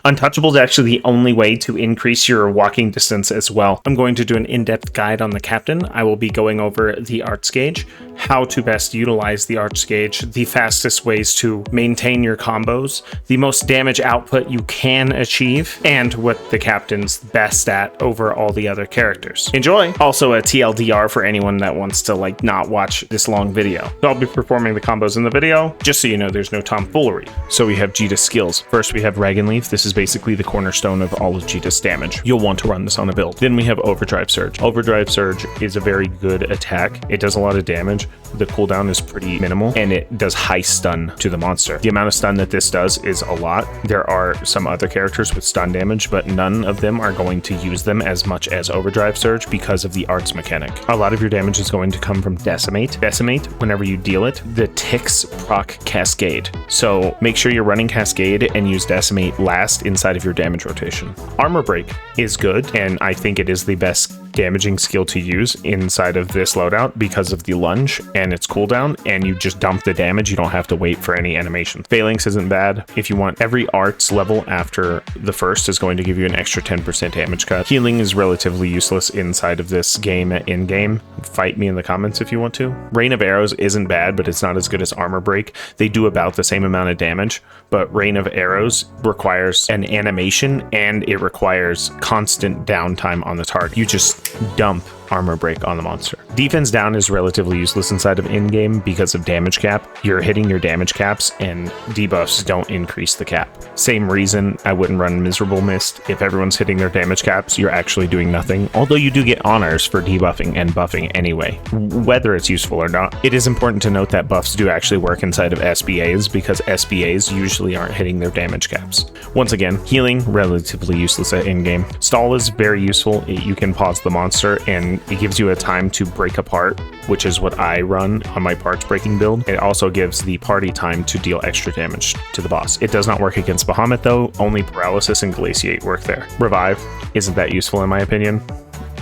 Untouchable is actually the only way to increase your walking distance as well. I'm going to do an in-depth guide on the captain. I will be going over the arts gauge, how to best utilize the arts gauge, the fastest ways to maintain your combos, the most damage output you can achieve, and what the captain's best at over all the other characters. Enjoy! Also a TLDR for anyone that wants to like not watch this long video. So I'll be performing the combos in the video, just so you know there's no tomfoolery. So we have Djeeta skills. First we have Dragon Leaf. This is basically the cornerstone of all of Djeeta's damage. You'll want to run this on a build. Then we have Overdrive Surge. Overdrive Surge is a very good attack. It does a lot of damage. The cooldown is pretty minimal, and it does high stun to the monster. The amount of stun that this does is a lot. There are some other characters with stun damage, but none of them are going to use them as much as Overdrive Surge because of the arts mechanic. A lot of your damage is going to come from Decimate. Decimate, whenever you deal it, the ticks proc Cascade. So make sure you're running Cascade and use Decimate last inside of your damage rotation. Armor Break is good, and I think it is the best damaging skill to use inside of this loadout because of the lunge and its cooldown, and you just dump the damage. You don't have to wait for any animation. Phalanx isn't bad. If you want, every arts level after the first is going to give you an extra 10% damage cut. Healing is relatively useless inside of this game in-game. Fight me in the comments if you want to. Rain of Arrows isn't bad, but it's not as good as Armor Break. They do about the same amount of damage, but Rain of Arrows requires an animation and it requires constant downtime on the target. You just dump Armor Break on the monster. Defense Down is relatively useless inside of in-game because of damage cap. You're hitting your damage caps and debuffs don't increase the cap. Same reason I wouldn't run Miserable Mist. If everyone's hitting their damage caps, you're actually doing nothing. Although you do get honors for debuffing and buffing anyway, whether it's useful or not. It is important to note that buffs do actually work inside of SBAs because SBAs usually aren't hitting their damage caps. Once again, healing, relatively useless at in-game. Stall is very useful. You can pause the monster and it gives you a time to break apart, which is what I run on my parts breaking build. It also gives the party time to deal extra damage to the boss. It does not work against Bahamut though, only Paralysis and Glaciate work there. Revive isn't that useful in my opinion.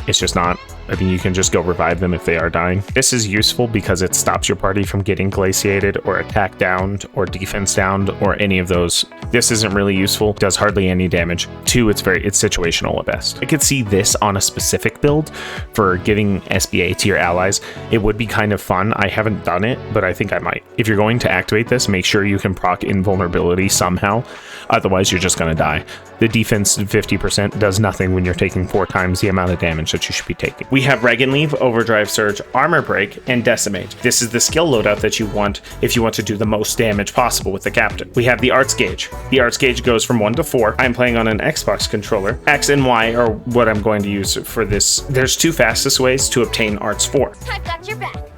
It's just not. I mean, you can just go revive them if they are dying. This is useful because it stops your party from getting glaciated or attack downed or defense downed or any of those. This isn't really useful. Does hardly any damage. 2, it's situational at best. I could see this on a specific build for giving SBA to your allies. It would be kind of fun. I haven't done it, but I think I might. If you're going to activate this, make sure you can proc invulnerability somehow. Otherwise, you're just going to die. The defense 50% does nothing when you're taking 4 times the amount of damage that you should be taking. We have Dragon Leaf, Overdrive Surge, Armor Break, and Decimate. This is the skill loadout that you want if you want to do the most damage possible with the captain. We have the Arts Gauge. The Arts Gauge goes from 1 to 4. I'm playing on an Xbox controller. X and Y are what I'm going to use for this. There's 2 fastest ways to obtain Arts 4. I've got your back.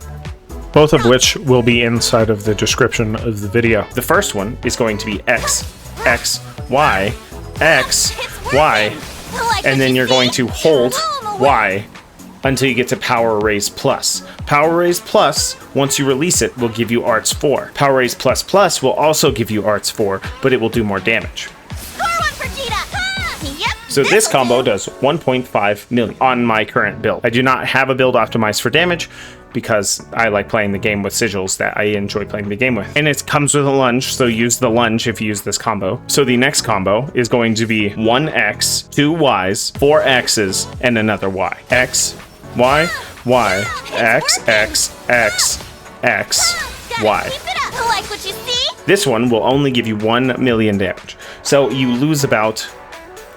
Both of which will be inside of the description of the video. The first one is going to be X, X, Y, X, Y, and then you're going to hold Y until you get to Power Raise Plus. Power Raise Plus, once you release it, will give you Arts 4. Power Raise Plus Plus will also give you Arts 4, but it will do more damage. Score one for Djeeta! Yep. So this combo does 1.5 million on my current build. I do not have a build optimized for damage because I like playing the game with sigils that I enjoy playing the game with. And it comes with a lunge, so use the lunge if you use this combo. So the next combo is going to be 1X, 2 Ys, 4 X's, and another Y. X, Y, Y, X, X, X, X, Y. Keep it up. Like what you see? This one will only give you 1 million damage. So you lose about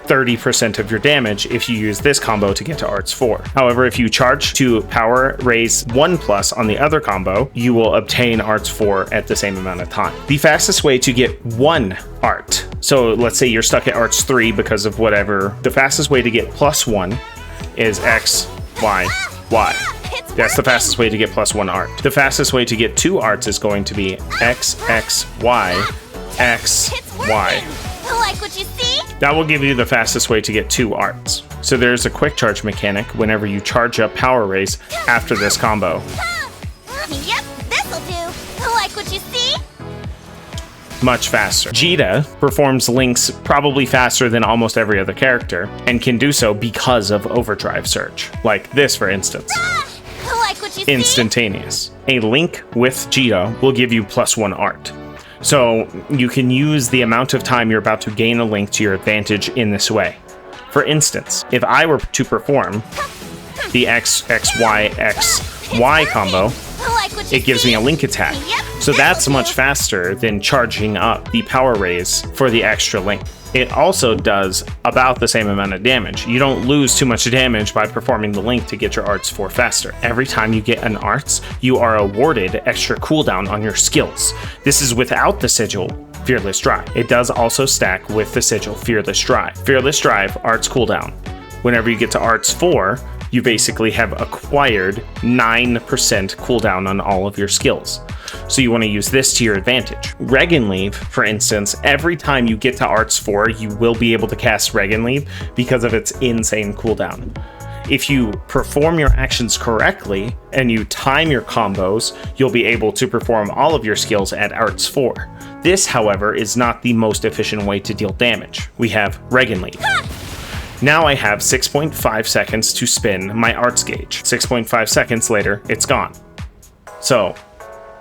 30% of your damage if you use this combo to get to Arts 4. However, if you charge to Power Raise 1 Plus on the other combo, you will obtain Arts 4 at the same amount of time. The fastest way to get 1 art, so let's say you're stuck at Arts 3 because of whatever, the fastest way to get +1 is X, Y, Y. That's the fastest way to get +1 art. The fastest way to get 2 arts is going to be X, X, Y, X, Y. Like what you see? That will give you the fastest way to get 2 arts. So there's a quick charge mechanic whenever you charge up Power Raise after this combo. Yep, this'll do. Like what you see? Much faster. Djeeta performs links probably faster than almost every other character, and can do so because of Overdrive Surge. Like this, for instance. Like what you see? Instantaneous. A link with Djeeta will give you +1 art. So you can use the amount of time you're about to gain a link to your advantage in this way. For instance, if I were to perform the xxyxy combo, it gives me a link attack. So that's much faster than charging up the power raise for the extra link. It also does about the same amount of damage. You don't lose too much damage by performing the link to get your arts 4 faster. Every time you get an arts, you are awarded extra cooldown on your skills. This is without the sigil, Fearless Drive. It does also stack with the sigil, Fearless Drive. Fearless Drive, arts cooldown. Whenever you get to arts 4, you basically have acquired 9% cooldown on all of your skills. So you want to use this to your advantage. Reg and Leave, for instance, every time you get to Arts 4, you will be able to cast Reg and Leave because of its insane cooldown. If you perform your actions correctly and you time your combos, you'll be able to perform all of your skills at Arts 4. This, however, is not the most efficient way to deal damage. We have Reg and Leave. Now I have 6.5 seconds to spin my arts gauge. 6.5 seconds later, it's gone. So,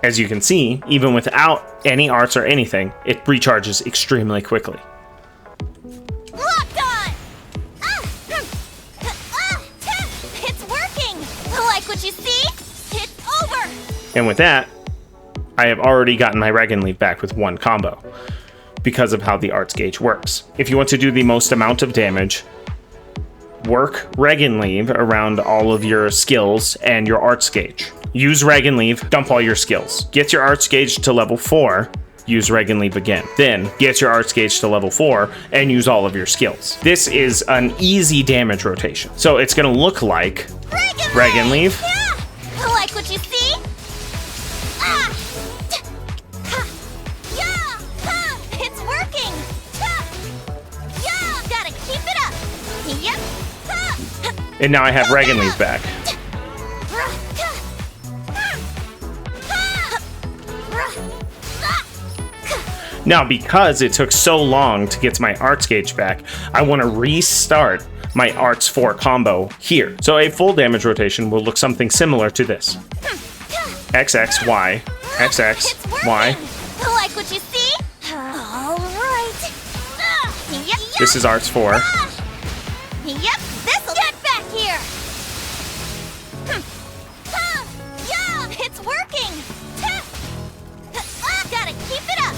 as you can see, even without any arts or anything, it recharges extremely quickly. Locked on! It's working! Like what you see? It's over! And with that, I have already gotten my Reg and Leave back with one combo because of how the arts gauge works. If you want to do the most amount of damage, work Reg and Leave around all of your skills and your arts gauge. Use Reg and Leave, dump all your skills. Get your arts gauge to level 4, use Reg and Leave again. Then get your arts gauge to level 4 and use all of your skills. This is an easy damage rotation. So it's gonna look like Reg and Leave. Yeah! Like what you see? It's working! Yeah! Gotta keep it up! Yep! And now I have Reg and Leave back. Now, because it took so long to get my arts gauge back, I want to restart my arts 4 combo here. So a full damage rotation will look something similar to this. XXY, XXY. Like what you see? All right. Yep. This is arts 4. Yep, this'll get back here. Yeah, it's working. Gotta keep it up.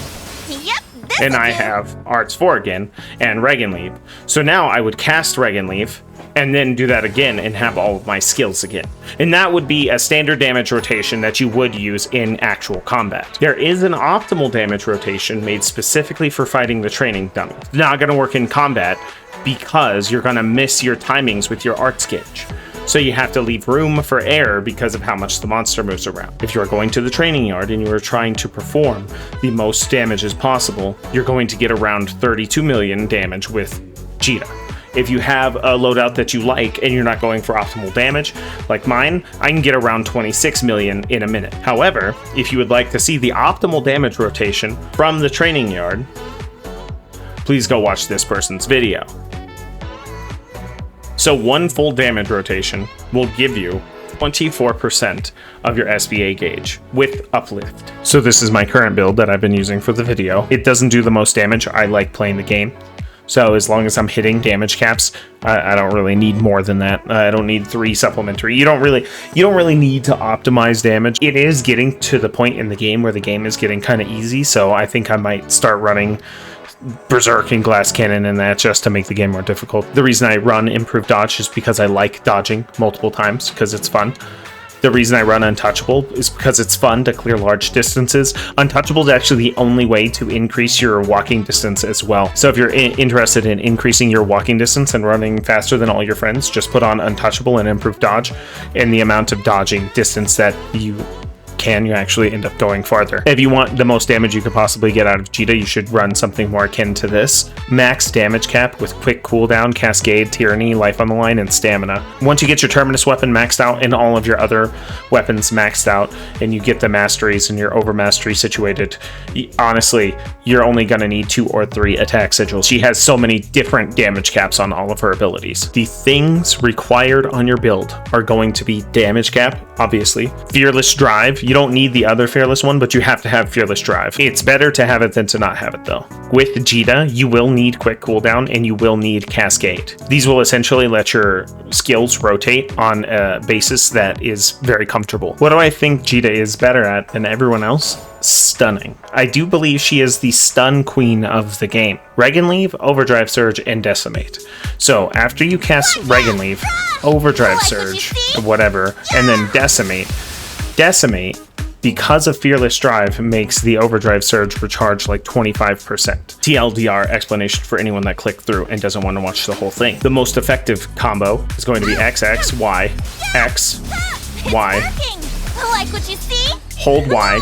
Yep, And I have arts 4 again and Reg and Leave. So now I would cast Reg and Leave and then do that again and have all of my skills again. And that would be a standard damage rotation that you would use in actual combat. There is an optimal damage rotation made specifically for fighting the training dummy. It's not going to work in combat because you're going to miss your timings with your arts gauge. So you have to leave room for error because of how much the monster moves around. If you are going to the training yard and you are trying to perform the most damage as possible, you're going to get around 32 million damage with Djeeta. If you have a loadout that you like and you're not going for optimal damage, like mine, I can get around 26 million in a minute. However, if you would like to see the optimal damage rotation from the training yard, please go watch this person's video. So one full damage rotation will give you 24% of your SBA gauge with uplift. So this is my current build that I've been using for the video. It doesn't do the most damage. I like playing the game. So as long as I'm hitting damage caps, I don't really need more than that. I don't need 3 supplementary. You don't really need to optimize damage. It is getting to the point in the game where the game is getting kind of easy. So I think I might start running Berserk and Glass Cannon and that just to make the game more difficult. The reason I run Improved Dodge is because I like dodging multiple times because it's fun. The reason I run Untouchable is because it's fun to clear large distances. Untouchable is actually the only way to increase your walking distance as well. So if you're interested in increasing your walking distance and running faster than all your friends, just put on Untouchable and Improved Dodge, and the amount of dodging distance that you actually end up going farther. If you want the most damage you could possibly get out of Djeeta, you should run something more akin to this. Max damage cap with quick cooldown, Cascade, Tyranny, Life on the Line, and Stamina. Once you get your Terminus weapon maxed out and all of your other weapons maxed out, and you get the masteries and your overmastery situated, honestly, you're only going to need 2 or 3 attack sigils. She has so many different damage caps on all of her abilities. The things required on your build are going to be damage cap, obviously. Fearless Drive. You don't need the other fearless one, but you have to have fearless drive. It's better to have it than to not have it though. With Djeeta, you will need quick cooldown and you will need cascade. These will essentially let your skills rotate on a basis that is very comfortable. What do I think Djeeta is better at than everyone else? Stunning. I do believe she is the stun queen of the game. Regan Leave, Overdrive Surge, and Decimate. So after you cast Regan Leave, Overdrive Surge, whatever, and then Decimate, because of Fearless Drive, makes the Overdrive Surge recharge like 25%. TLDR explanation for anyone that clicked through and doesn't want to watch the whole thing. The most effective combo is going to be XXY, X, Y. Like what you see? Hold Y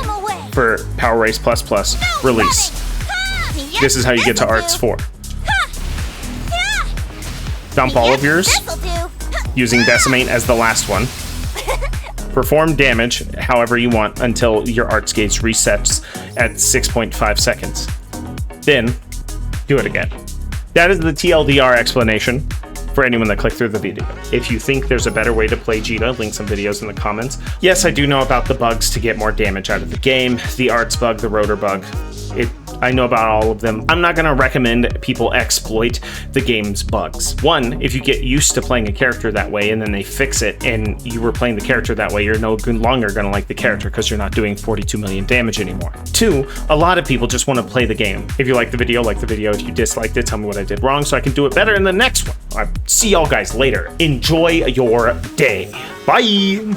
for Power Race plus plus, release. This is how you get to Arts 4. Dump all of yours using Decimate as the last one. Perform damage however you want until your Arts gauge resets at 6.5 seconds. Then do it again. That is the TLDR explanation for anyone that clicked through the video. If you think there's a better way to play Djeeta, link some videos in the comments. Yes, I do know about the bugs to get more damage out of the game, the arts bug, the rotor bug. I know about all of them. I'm not gonna recommend people exploit the game's bugs. One, if you get used to playing a character that way and then they fix it and you were playing the character that way, you're no longer gonna like the character because you're not doing 42 million damage anymore. Two, a lot of people just wanna play the game. If you like the video, like the video. If you disliked it, tell me what I did wrong so I can do it better in the next one. I'll see y'all guys later. Enjoy your day. Bye.